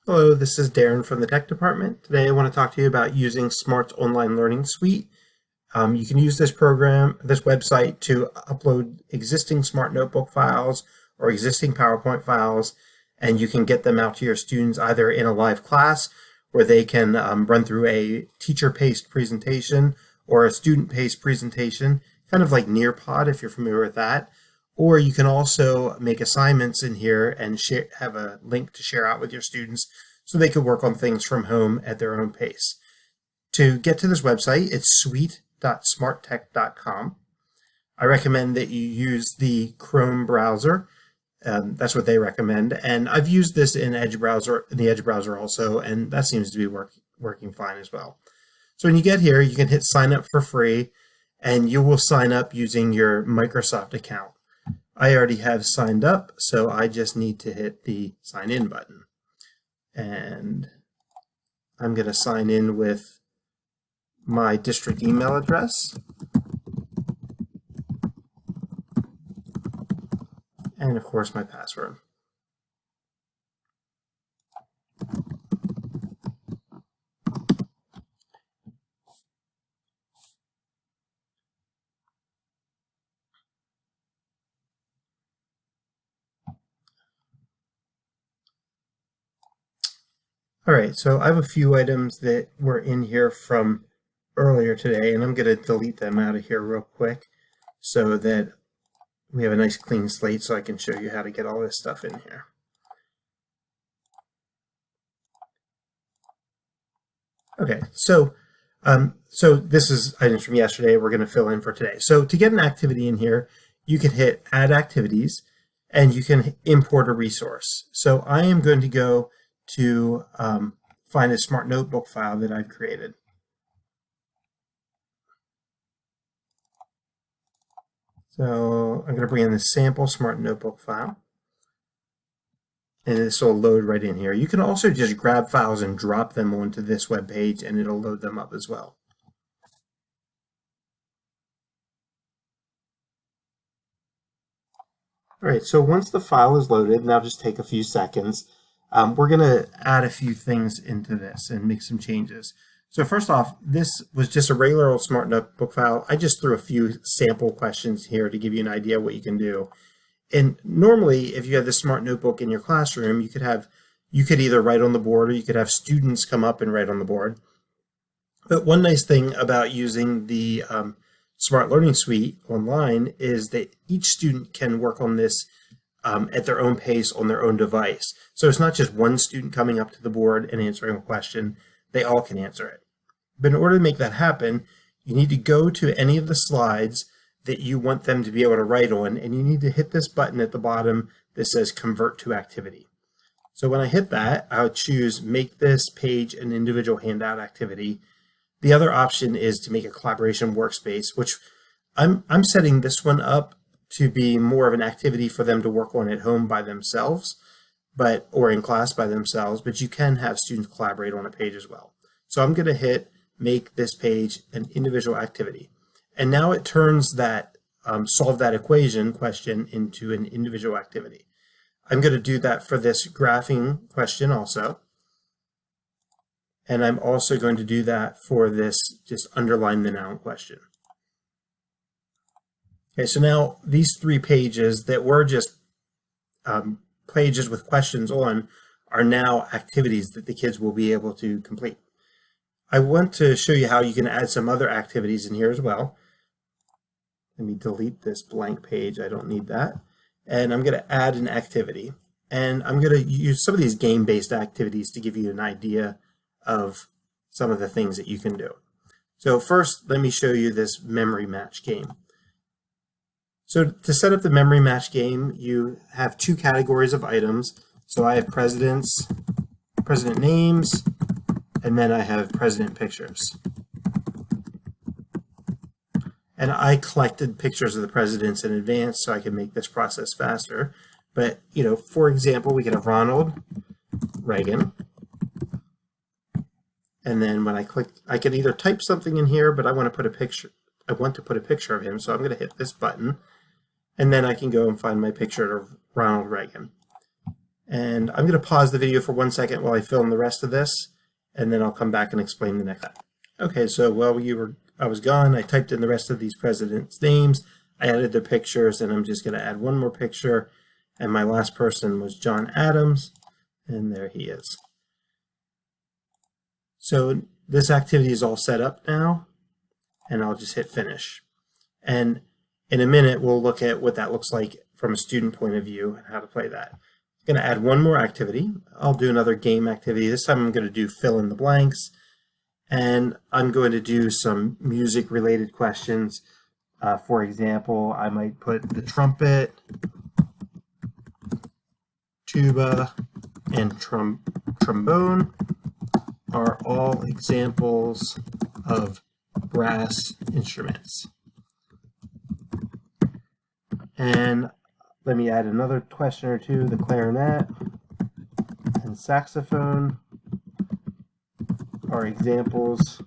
Hello, this is Darren from the Tech Department. Today I want to talk to you about using Smart's Online Learning Suite. You can use this website to upload existing Smart Notebook files or existing PowerPoint files, and you can get them out to your students either in a live class where they can run through a teacher-paced presentation or a student-paced presentation, kind of like Nearpod if you're familiar with that. Or you can also make assignments in here and have a link to share out with your students so they could work on things from home at their own pace. To get to this website, it's suite.smarttech.com. I recommend that you use the Chrome browser. That's what they recommend. And I've used this in the Edge browser also, and that seems to be working fine as well. So when you get here, you can hit sign up for free, and you will sign up using your Microsoft account. I already have signed up, so I just need to hit the sign in button. And I'm going to sign in with my district email address. And of course my password. All right, so I have a few items that were in here from earlier today, and I'm going to delete them out of here real quick so that we have a nice clean slate so I can show you how to get all this stuff in here. Okay, so this is items from yesterday we're going to fill in for today. So to get an activity in here, you can hit Add Activities, and you can import a resource. So I am going to go to find a Smart Notebook file that I've created. So I'm going to bring in the sample Smart Notebook file, and this will load right in here. You can also just grab files and drop them onto this web page, and it'll load them up as well. All right, so once the file is loaded, now just take a few seconds. We're going to add a few things into this and make some changes. So first off, this was just a regular old Smart Notebook file. I just threw a few sample questions here to give you an idea what you can do. And normally, if you have this Smart Notebook in your classroom, you could either write on the board or you could have students come up and write on the board. But one nice thing about using the Smart Learning Suite online is that each student can work on this at their own pace on their own device. So it's not just one student coming up to the board and answering a question, they all can answer it. But in order to make that happen, you need to go to any of the slides that you want them to be able to write on, and you need to hit this button at the bottom that says Convert to Activity. So when I hit that, I'll choose Make this page an individual handout activity. The other option is to make a collaboration workspace, which I'm setting this one up to be more of an activity for them to work on at home by themselves, or in class by themselves, but you can have students collaborate on a page as well. So I'm going to hit Make this page an individual activity. And now it turns that solve that equation question into an individual activity. I'm going to do that for this graphing question also. And I'm also going to do that for this just underline the noun question. Okay, so now these 3 pages that were just pages with questions on are now activities that the kids will be able to complete. I want to show you how you can add some other activities in here as well. Let me delete this blank page. I don't need that. And I'm going to add an activity. And I'm going to use some of these game-based activities to give you an idea of some of the things that you can do. So first, let me show you this memory match game. So to set up the memory match game, you have 2 categories of items. So I have president names, and then I have president pictures. And I collected pictures of the presidents in advance so I can make this process faster. But, for example, we can have Ronald Reagan. And then when I click, I can either type something in here, but I want to put a picture of him. So I'm going to hit this button, and then I can go and find my picture of Ronald Reagan. And I'm going to pause the video for 1 second while I fill in the rest of this, and then I'll come back and explain the next step. Okay, so while I was gone, I typed in the rest of these presidents' names, I added their pictures, and I'm just going to add one more picture, and my last person was John Adams, and there he is. So this activity is all set up now, and I'll just hit finish. And in a minute, we'll look at what that looks like from a student point of view and how to play that. I'm going to add one more activity. I'll do another game activity. This time I'm going to do fill in the blanks, and I'm going to do some music related questions. For example, I might put the trumpet, tuba, and trombone are all examples of brass instruments. And let me add another question or two. The clarinet and saxophone are examples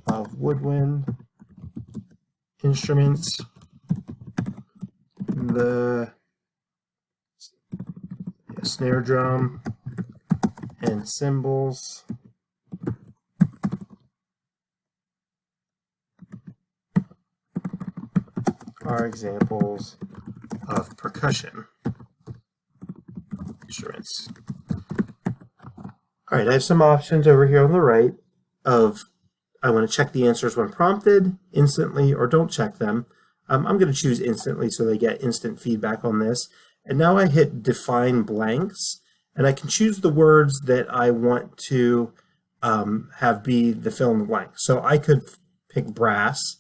of woodwind instruments. The snare drum and cymbals are examples of percussion instruments. All right, I have some options over here on the right of I want to check the answers when prompted, instantly, or don't check them. I'm going to choose instantly so they get instant feedback on this. And now I hit define blanks, and I can choose the words that I want to have be the fill in the blank. So I could pick brass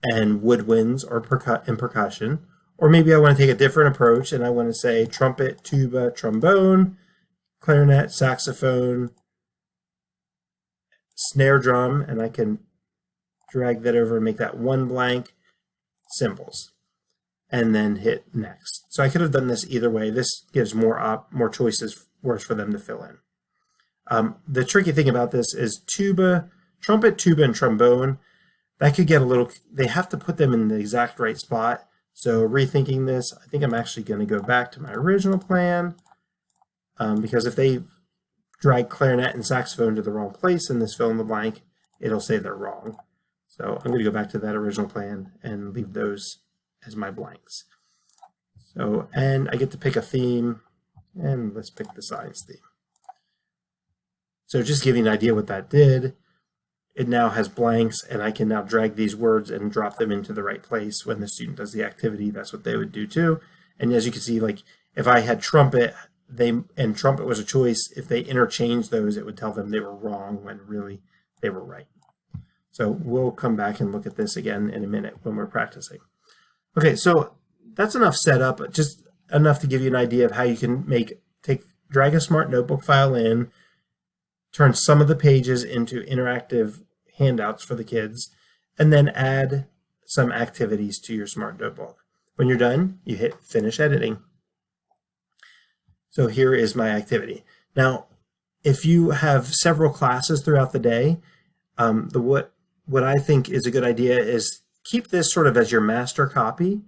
and woodwinds or percussion, or maybe I want to take a different approach and I want to say trumpet, tuba, trombone, clarinet, saxophone, snare drum, and I can drag that over and make that one blank, cymbals, and then hit next. So I could have done this either way. This gives more choices, words for them to fill in. The tricky thing about this is trumpet, tuba, and trombone, that could get a little, they have to put them in the exact right spot. So rethinking this, I think I'm actually going to go back to my original plan, because if they drag clarinet and saxophone to the wrong place in this fill in the blank, it'll say they're wrong. So I'm going to go back to that original plan and leave those as my blanks. So, and I get to pick a theme, and let's pick the science theme. So just give you an idea what that did. It now has blanks, and I can now drag these words and drop them into the right place when the student does the activity. That's what they would do too. And as you can see, like if I had trumpet, and trumpet was a choice, if they interchanged those, it would tell them they were wrong when really they were right. So we'll come back and look at this again in a minute when we're practicing. Okay, so that's enough setup, just enough to give you an idea of how you can drag a Smart Notebook file in, turn some of the pages into interactive handouts for the kids, and then add some activities to your Smart Notebook. When you're done, you hit Finish Editing. So here is my activity. Now, if you have several classes throughout the day, what I think is a good idea is keep this sort of as your master copy.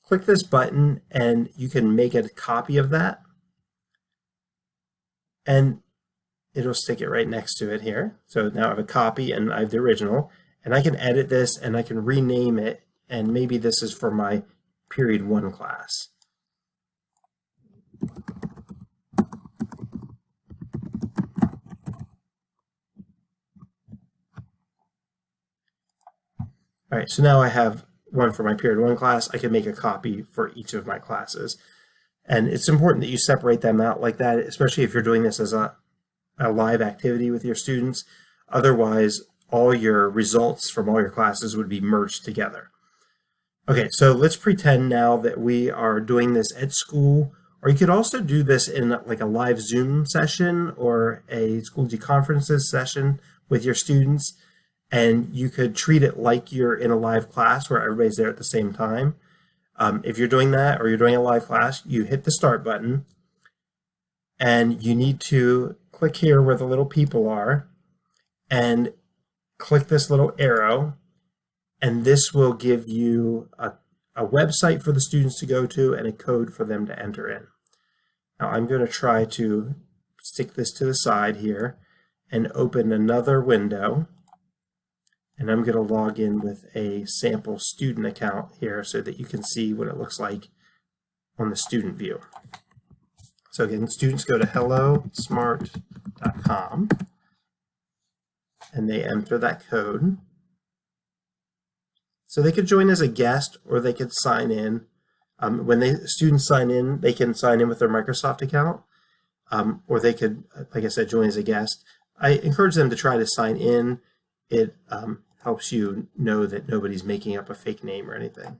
Click this button and you can make a copy of that. And it'll stick it right next to it here. So now I have a copy and I have the original. And I can edit this and I can rename it. And maybe this is for my period 1 class. All right, so now I have one for my period 1 class. I can make a copy for each of my classes. And it's important that you separate them out like that, especially if you're doing this as a live activity with your students. Otherwise, all your results from all your classes would be merged together. Okay, so let's pretend now that we are doing this at school, or you could also do this in like a live Zoom session or a Schoology Conferences session with your students. And you could treat it like you're in a live class where everybody's there at the same time. If you're doing that or you're doing a live class, you hit the start button and you need to click here where the little people are and click this little arrow, and this will give you a website for the students to go to and a code for them to enter in. Now I'm going to try to stick this to the side here and open another window. And I'm going to log in with a sample student account here so that you can see what it looks like on the student view. So again, students go to hellosmart.com and they enter that code. So they could join as a guest or they could sign in. When students sign in, they can sign in with their Microsoft account, or they could, like I said, join as a guest. I encourage them to try to sign in. It helps you know that nobody's making up a fake name or anything.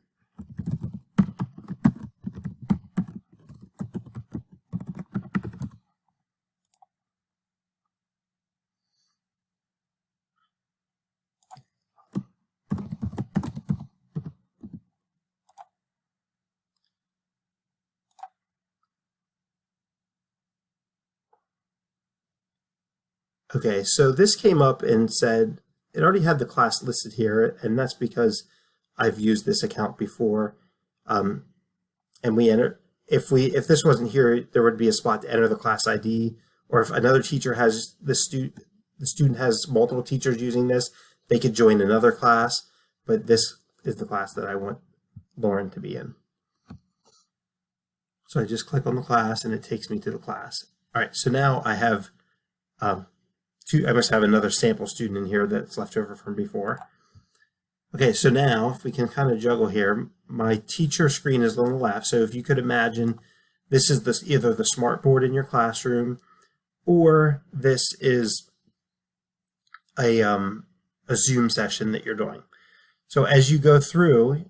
Okay, so this came up and said it already had the class listed here, and that's because I've used this account before. And we enter, if this wasn't here, there would be a spot to enter the class ID, or if another teacher has the student has multiple teachers using this, they could join another class, but this is the class that I want Lauren to be in. So I just click on the class and it takes me to the class. All right, so now I have I must have another sample student in here that's left over from before. Okay, so now if we can kind of juggle here, my teacher screen is on the left. So if you could imagine, this is either the smartboard in your classroom, or this is a Zoom session that you're doing. So as you go through,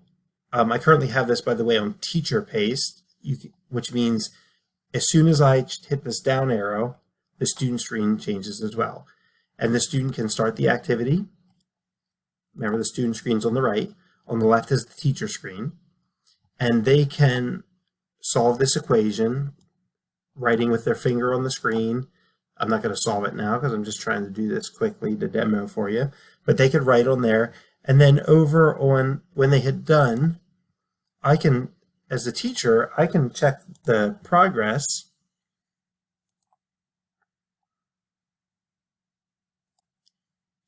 I currently have this, by the way, on teacher paste, which means as soon as I hit this down arrow, the student screen changes as well. And the student can start the activity. Remember, the student screen's on the right. On the left is the teacher screen. And they can solve this equation, writing with their finger on the screen. I'm not going to solve it now because I'm just trying to do this quickly to demo for you. But they could write on there. And then over on, when they hit done, I can, as the teacher, I can check the progress.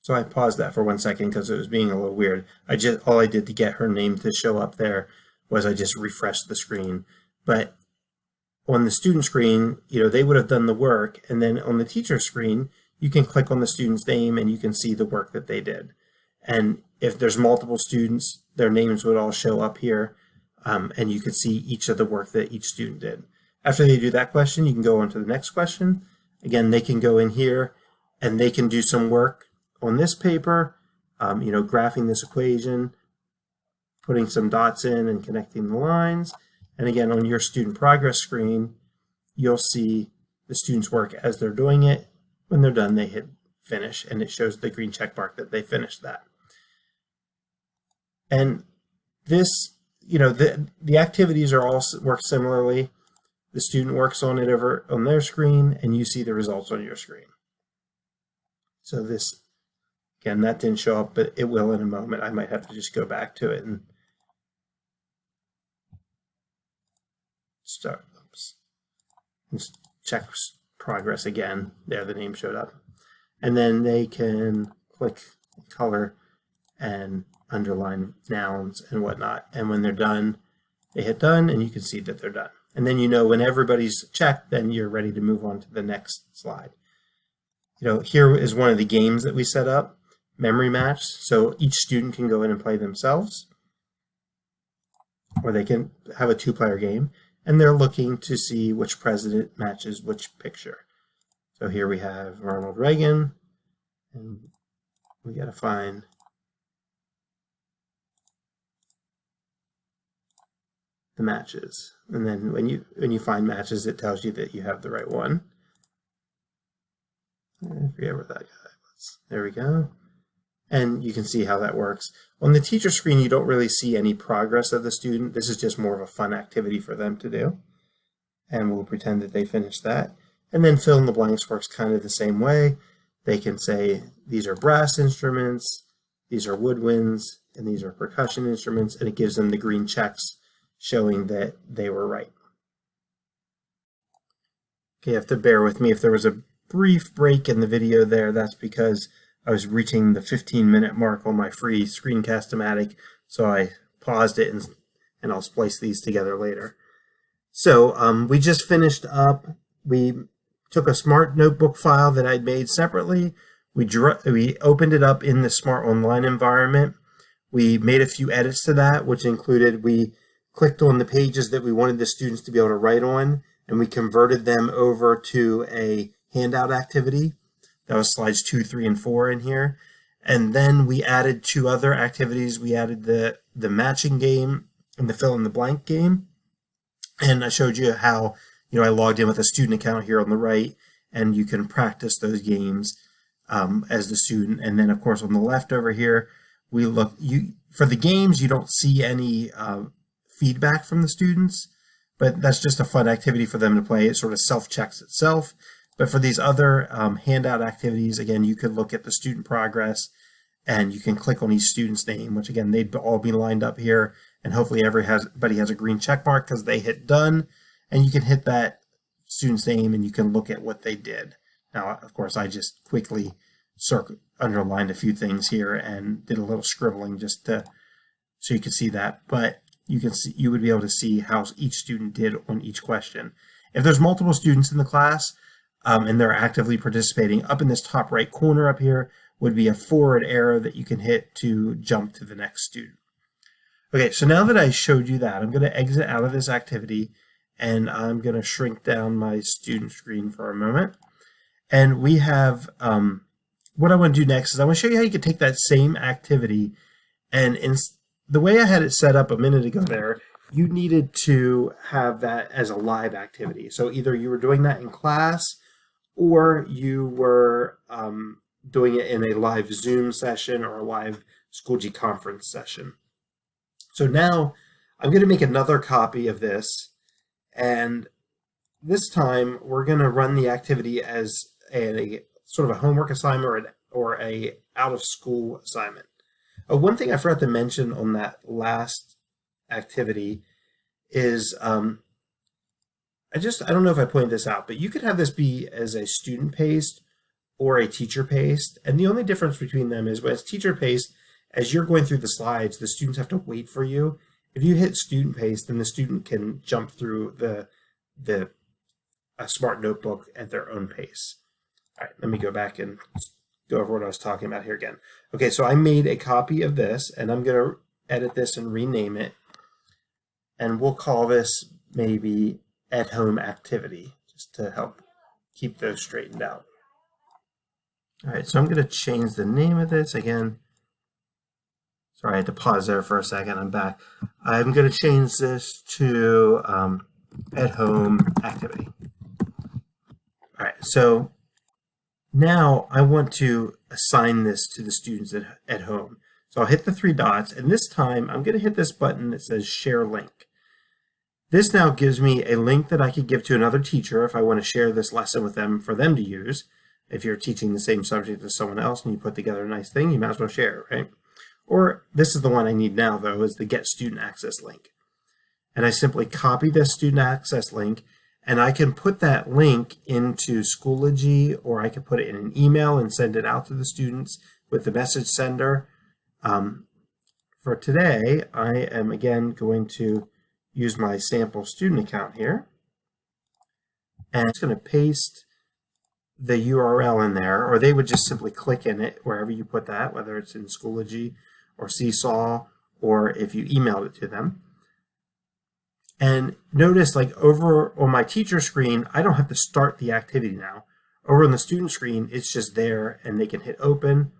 So I paused that for 1 second because it was being a little weird. All I did to get her name to show up there was I just refreshed the screen. But on the student screen, they would have done the work, and then on the teacher screen, you can click on the student's name and you can see the work that they did. And if there's multiple students, their names would all show up here, and you could see each of the work that each student did. After they do that question, you can go on to the next question. Again, they can go in here and they can do some work on this paper, graphing this equation, putting some dots in and connecting the lines. And again, on your student progress screen, you'll see the students' work as they're doing it. When they're done, they hit finish, and it shows the green check mark that they finished that. And this, the activities are all work similarly. The student works on it over on their screen, and you see the results on your screen. So this, again, that didn't show up, but it will in a moment. I might have to just go back to it and start. Oops. And check progress again. There, the name showed up. And then they can click color and underline nouns and whatnot. And when they're done, they hit done, and you can see that they're done. And then when everybody's checked, then you're ready to move on to the next slide. Here is one of the games that we set up, memory match. So each student can go in and play themselves, or they can have a two-player game, and they're looking to see which president matches which picture. So here we have Ronald Reagan, and we got to find the matches. And then when you find matches, it tells you that you have the right one. I forget where that guy was. There we go. And you can see how that works. On the teacher screen, you don't really see any progress of the student. This is just more of a fun activity for them to do. And we'll pretend that they finished that. And then fill in the blanks works kind of the same way. They can say, these are brass instruments, these are woodwinds, and these are percussion instruments, and it gives them the green checks showing that they were right. Okay, you have to bear with me if there was a brief break in the video there. That's because I was reaching the 15-minute mark on my free Screencast-O-Matic, so I paused it and I'll splice these together later. So we just finished up. We took a Smart Notebook file that I'd made separately. We opened it up in the Smart Online environment. We made a few edits to that, which included we clicked on the pages that we wanted the students to be able to write on, and we converted them over to a handout activity. That was slides 2, 3, and 4 in here. And then we added 2 other activities. We added the matching game and the fill in the blank game. And I showed you how, I logged in with a student account here on the right, and you can practice those games as the student. And then, of course, on the left over here, we look, for the games, you don't see any feedback from the students, but that's just a fun activity for them to play. It sort of self-checks itself. But for these other handout activities, again, you could look at the student progress, and you can click on each student's name, which again, they'd all be lined up here, and hopefully everybody has a green check mark because they hit done, and you can hit that student's name and you can look at what they did. Now, of course, I just quickly underlined a few things here and did a little scribbling just so you can see that, but you would be able to see how each student did on each question. If there's multiple students in the class and they're actively participating, up in this top right corner up here would be a forward arrow that you can hit to jump to the next student. Okay, so now that I showed you that, I'm going to exit out of this activity, and I'm going to shrink down my student screen for a moment. And we have, what I want to do next is I want to show you how you can take that same activity, and the way I had it set up a minute ago there, you needed to have that as a live activity. So either you were doing that in class, or you were doing it in a live Zoom session or a live Schoology conference session. So now I'm going to make another copy of this, and this time we're going to run the activity as a sort of a homework assignment or a out-of-school assignment. One thing I forgot to mention on that last activity is I don't know if I pointed this out, but you could have this be as a student paced or a teacher paced, and the only difference between them is when it's teacher paced, as you're going through the slides, the students have to wait for you. If you hit student paced, then the student can jump through the Smart Notebook at their own pace. All right, let me go back and go over what I was talking about here again. Okay, so I made a copy of this, and I'm going to edit this and rename it, and we'll call this maybe at home activity, just to help keep those straightened out. All right, so I'm going to change the name of this again. Sorry, I had to pause there for a second. I'm back. I'm going to change this to at home activity. All right, so now I want to assign this to the students at home. So I'll hit the 3 dots, and this time I'm going to hit this button that says Share Link. This now gives me a link that I could give to another teacher if I want to share this lesson with them for them to use. If you're teaching the same subject as someone else and you put together a nice thing, you might as well share it, right? Or this is the one I need now, though, is the Get Student Access link. And I simply copy this student access link, and I can put that link into Schoology, or I can put it in an email and send it out to the students with the message sender. For today, I am again going to use my sample student account here. And it's going to paste the URL in there, or they would just simply click in it wherever you put that, whether it's in Schoology or Seesaw, or if you emailed it to them. And notice, like over on my teacher screen, I don't have to start the activity now. Over on the student screen, it's just there, and they can hit open,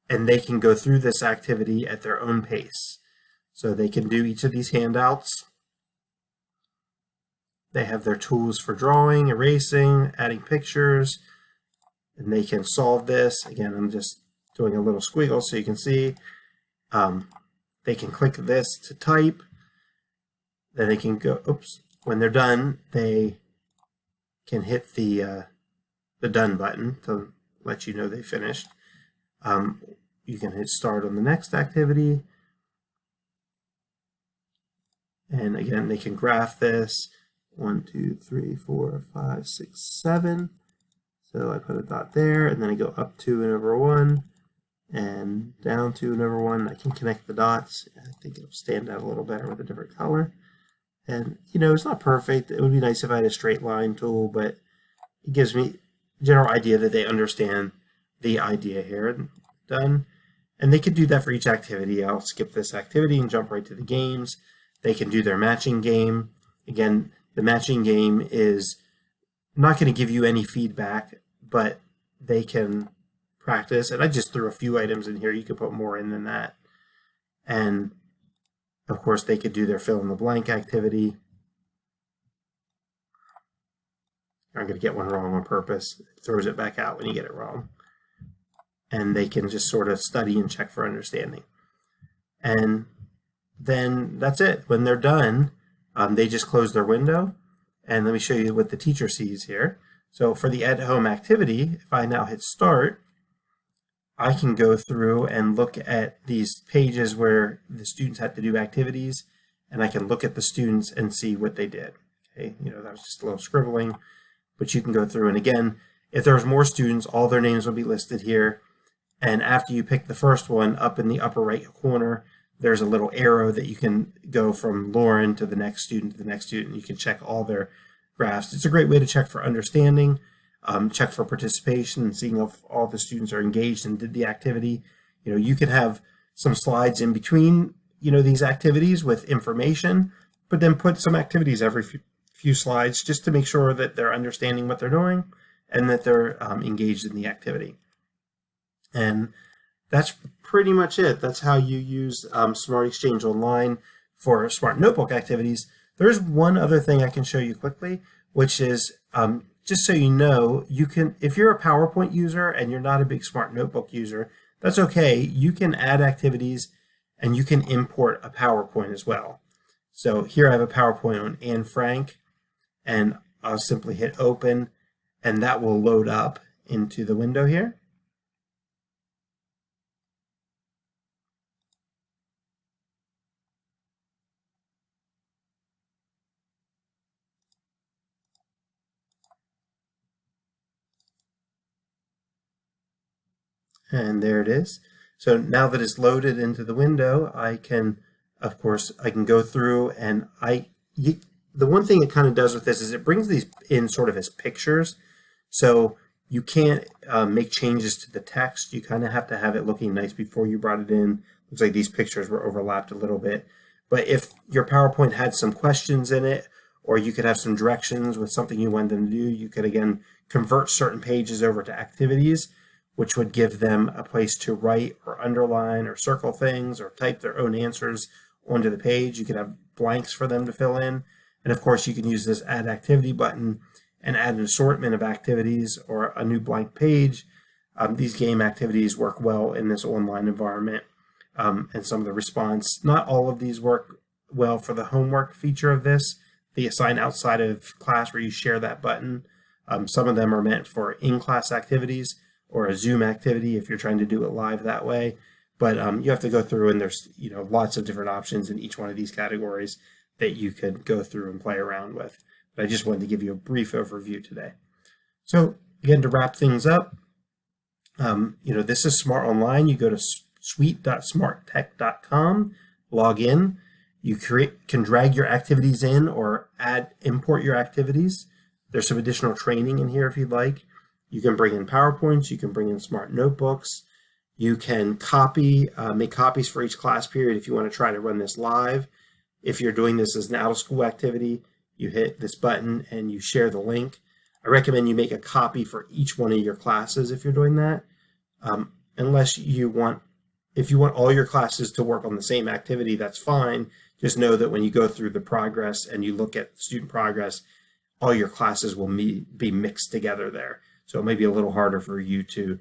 and they can go through this activity at their own pace. So they can do each of these handouts. They have their tools for drawing, erasing, adding pictures, and they can solve this. Again, I'm just doing a little squiggle so you can see. They can click this to type. Then they can go, oops, when they're done, they can hit the done button to let you know they finished. You can hit start on the next activity. And again, they can graph this. 1, 2, 3, 4, 5, 6, 7. So I put a dot there, and then I go up 2 and over 1, and down 2 and over 1. I can connect the dots. I think it'll stand out a little better with a different color. And, you know, it's not perfect. It would be nice if I had a straight line tool, but it gives me a general idea that they understand the idea here. Done. And they could do that for each activity. I'll skip this activity and jump right to the games. They can do their matching game. Again, the matching game is not going to give you any feedback, but they can practice. And I just threw a few items in here. You could put more in than that. And of course, they could do their fill in the blank activity. I'm going to get one wrong on purpose. It throws it back out when you get it wrong. And they can just sort of study and check for understanding. And then that's it. When they're done, they just close their window. And let me show you what the teacher sees here. So for the at-home activity, if I now hit start, I can go through and look at these pages where the students had to do activities, and I can look at the students and see what they did. Okay, you know, that was just a little scribbling, but you can go through, and again, if there's more students, all their names will be listed here. And after you pick the first one, up in the upper right corner, there's a little arrow that you can go from Lauren to the next student to the next student. You can check all their graphs. It's a great way to check for understanding, check for participation, and seeing if all the students are engaged and did the activity. You know, you can have some slides in between, you know, these activities with information, but then put some activities every few slides just to make sure that they're understanding what they're doing and that they're engaged in the activity. And that's pretty much it. That's how you use Smart Exchange Online for Smart Notebook activities. There's one other thing I can show you quickly, which is just so you know, you can, if you're a PowerPoint user and you're not a big Smart Notebook user, that's okay. You can add activities and you can import a PowerPoint as well. So here I have a PowerPoint on Anne Frank, and I'll simply hit open, and that will load up into the window here. And there it is. So now that it's loaded into the window, I can, of course, I can go through, and the one thing it kind of does with this is it brings these in sort of as pictures. So you can't make changes to the text. You kind of have to have it looking nice before you brought it in. Looks like these pictures were overlapped a little bit. But if your PowerPoint had some questions in it, or you could have some directions with something you wanted them to do, you could, again, convert certain pages over to activities, which would give them a place to write or underline or circle things or type their own answers onto the page. You could have blanks for them to fill in. And of course, you can use this Add Activity button and add an assortment of activities or a new blank page. These game activities work well in this online environment. And some of the response, not all of these work well for the homework feature of this, the assign outside of class where you share that button. Some of them are meant for in-class activities or a Zoom activity if you're trying to do it live that way. But you have to go through, and there's, you know, lots of different options in each one of these categories that you could go through and play around with. But I just wanted to give you a brief overview today. So again, to wrap things up, you know, this is Smart Online. You go to suite.smarttech.com, log in. You can drag your activities in or import your activities. There's some additional training in here if you'd like. You can bring in PowerPoints, you can bring in Smart Notebooks, you can copy, make copies for each class period if you want to try to run this live. If you're doing this as an out-of-school activity, you hit this button and you share the link. I recommend you make a copy for each one of your classes if you're doing that. Unless you want, if you want all your classes to work on the same activity, that's fine. Just know that when you go through the progress and you look at student progress, all your classes will be mixed together there. So it may be a little harder for you to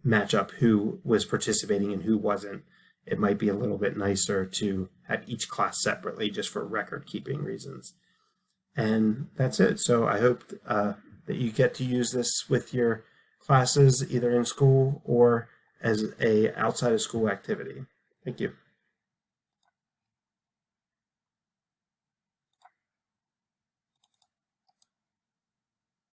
match up who was participating and who wasn't. It might be a little bit nicer to have each class separately just for record keeping reasons. And that's it. So I hope that you get to use this with your classes either in school or as a outside of school activity. Thank you.